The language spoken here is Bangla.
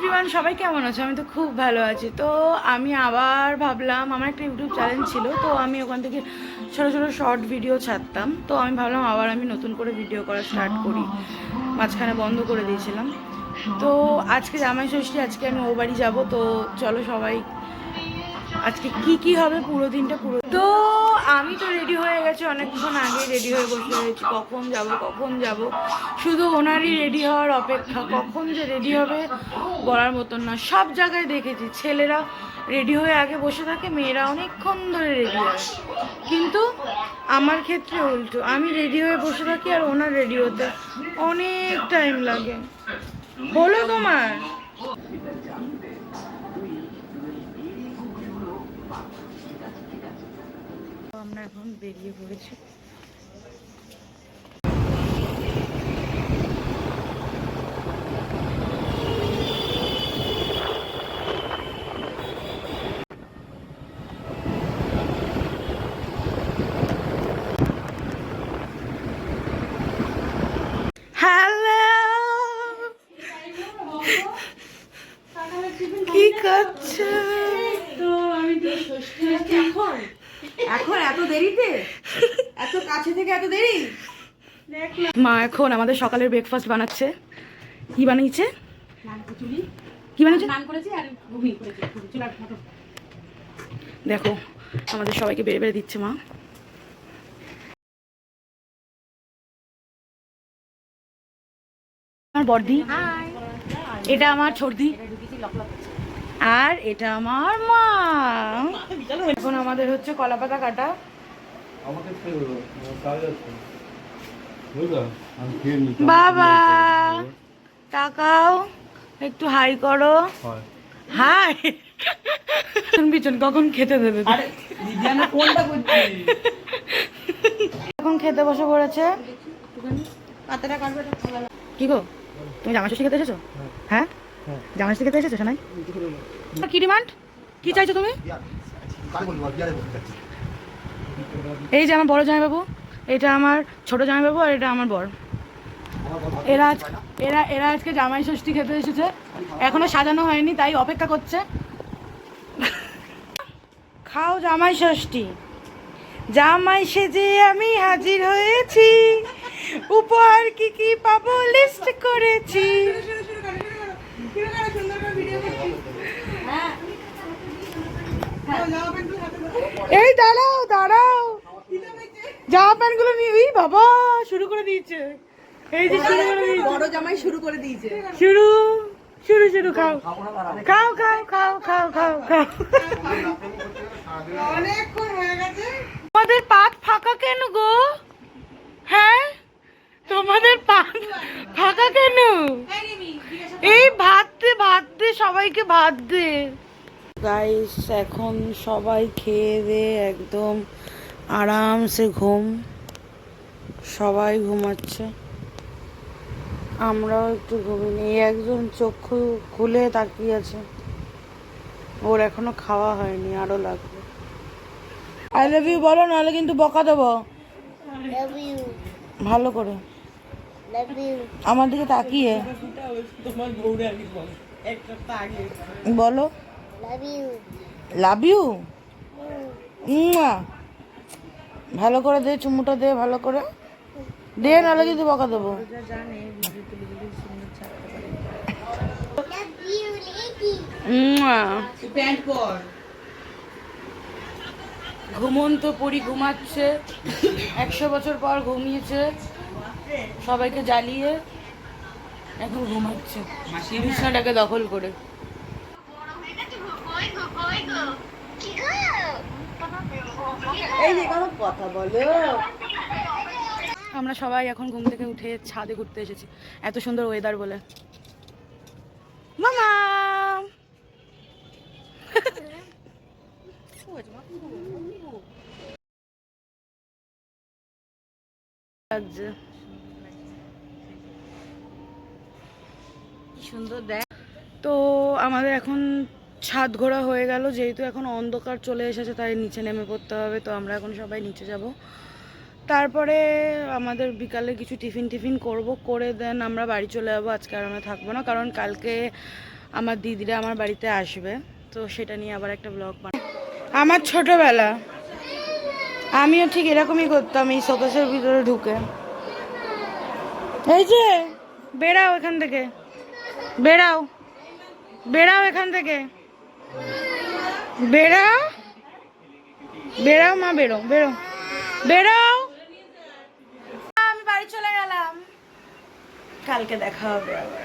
এভরিওয়ান, সবাই কেমন আছো? আমি তো খুব ভালো আছি। তো আমি আবার ভাবলাম, আমার একটা ইউটিউব চ্যানেল ছিল, তো আমি ওখান থেকে ছোটো ছোটো শর্ট ভিডিও ছাড়তাম। তো আমি ভাবলাম আবার আমি নতুন করে ভিডিও করা স্টার্ট করি, মাঝখানে বন্ধ করে দিয়েছিলাম। তো আজকে জামাই ষষ্ঠী, আজকে আমি ও বাড়ি যাবো। তো চলো সবাই, আজকে কি হবে পুরো দিনটা পুরো। তো আমি তো রেডি হয়ে গেছি, অনেকক্ষণ আগে রেডি হয়ে বসে রয়েছি, কখন যাব শুধু ওনারই রেডি হওয়ার অপেক্ষা। কখন যে রেডি হবে বলার মতন না। সব জায়গায় দেখেছি ছেলেরা রেডি হয়ে আগে বসে থাকে, মেয়েরা অনেকক্ষণ ধরে রেডি হয়। কিন্তু আমার ক্ষেত্রে উল্টো, আমি রেডি হয়ে বসে থাকি আর ওনার রেডি হতে অনেক টাইম লাগে। হলো তোমার? আমরা এখন বেরিয়ে পড়েছি। হ্যালো, কি করছো? তো আমি তো ষষ্ঠী হচ্ছে এখন এখন এত দেরিতে, এত কাছে থেকে এত দেরি। মা এখন আমাদের সকালের ব্রেকফাস্ট বানাচ্ছে। কি বানিয়েছে? কি বানিয়েছে? নান করেছি আর ঘুগনি করেছি। চুলার মতো দেখো, আমাদের সবাইকে বেড়ে বেড়ে দিচ্ছে মা। আমার বড়দি, এটা আমার ছোটদি, আর এটা আমার মা। এখন আমাদের হচ্ছে কলা পাতা কাটা। বাবা তাকাও, একটু হাই করো। হাই। পিছন কখন খেতে দেবে? এখন খেতে বসে পড়েছে। পাতাটা কাটবে। কি গো, তুমি জামাই ষষ্ঠী খেতে এসেছো? হ্যাঁ, জামাই ষষ্ঠী খেতে এসেছো শোনাই? কি ডিমান্ড, কি চাইছো তুমি? এই যে আমার বড় জামাইবাবু, এটা আমার ছোট জামাইবাবু, আর এটা আমার বর। এরা এরা এরা আজকে জামাই ষষ্ঠী খেতে এসেছে। এখনো সাজানো হয়নি, তাই অপেক্ষা করছে। খাও জামাই ষষ্ঠী। জামাই সেজে আমি হাজির হয়েছি, উপহার কি কি পাবো লিস্ট করেছি। এই দাঁড়াও দাঁড়াও, জামা প্যান্ট গুলো নিয়ে, এই বাবা শুরু করে দিয়েছে। এই যে শুরু করে দিয়েছে, বড় জামাই শুরু করে দিয়েছে। শুরু শুরু শুরু। খাও খাও খাও খাও খাও খাও খাও। অনেকক্ষণ হয়ে গেছে। তোমাদের পাত ফাঁকা কেন গো? হ্যাঁ, তোমাদের পাত ফাঁকা কেন? এই ভাত দে, ভাত দে, সবাইকে ভাত দে। গাইস, এখন সবাই খেয়ে দিয়ে একদম আরামসে ঘুম, সবাই ঘুমাচ্ছে, আমরাও একটু ঘুমিয়ে। এই একজন চক্ষু খুলে তাকিয়ে আছে, ওর এখনো খাওয়া হয়নি, আরো লাগবে। আই লাভ ইউ বলো, নাহলে কিন্তু বকা দেবো। ভালো করে আমার দিকে তাকিয়ে বলো লাভ ইউ। ভালো করে দে, চুমুটা দে, ভালো করে দে, নাহলে কিন্তু বকা দেবো। ঘুমন্ত পরি ঘুমাচ্ছে, 100 বছর পর ঘুমিয়েছে, সবাইকে জ্বালিয়ে এখন ঘুমাচ্ছে বিছানাটাকে দখল করে। এই যে কথা বলো। আমরা সবাই এখন ঘুম থেকে উঠে ছাদে ঘুরতে এসেছি, এত সুন্দর ওয়েদার বলে। মামা লাগছে, কি সুন্দর দেখ। তো আমাদের এখন ছাদ ঘোরা হয়ে গেল, যেহেতু এখন অন্ধকার চলে এসেছে তাই নিচে নেমে পড়তে হবে। তো আমরা এখন সবাই নিচে যাব, তারপরে আমাদের বিকালে কিছু টিফিন করব, করে দেন আমরা বাড়ি চলে যাবো। আজকে আর আমরা থাকবো না, কারণ কালকে আমার দিদিরা আমার বাড়িতে আসবে, তো সেটা নিয়ে আবার একটা ব্লগ বানাবো। আমার ছোটবেলা আমিও ঠিক এরকমই করতাম, এই শোকেসের ভিতরে ঢুকে। এই যে বেরাও এখান থেকে, বেরাও বেরাও এখান থেকে, বেরাও বেরাও মা, বেরো বেরো বেরাও। আমি বাড়ি চলে গেলাম, কালকে দেখা হবে আবার।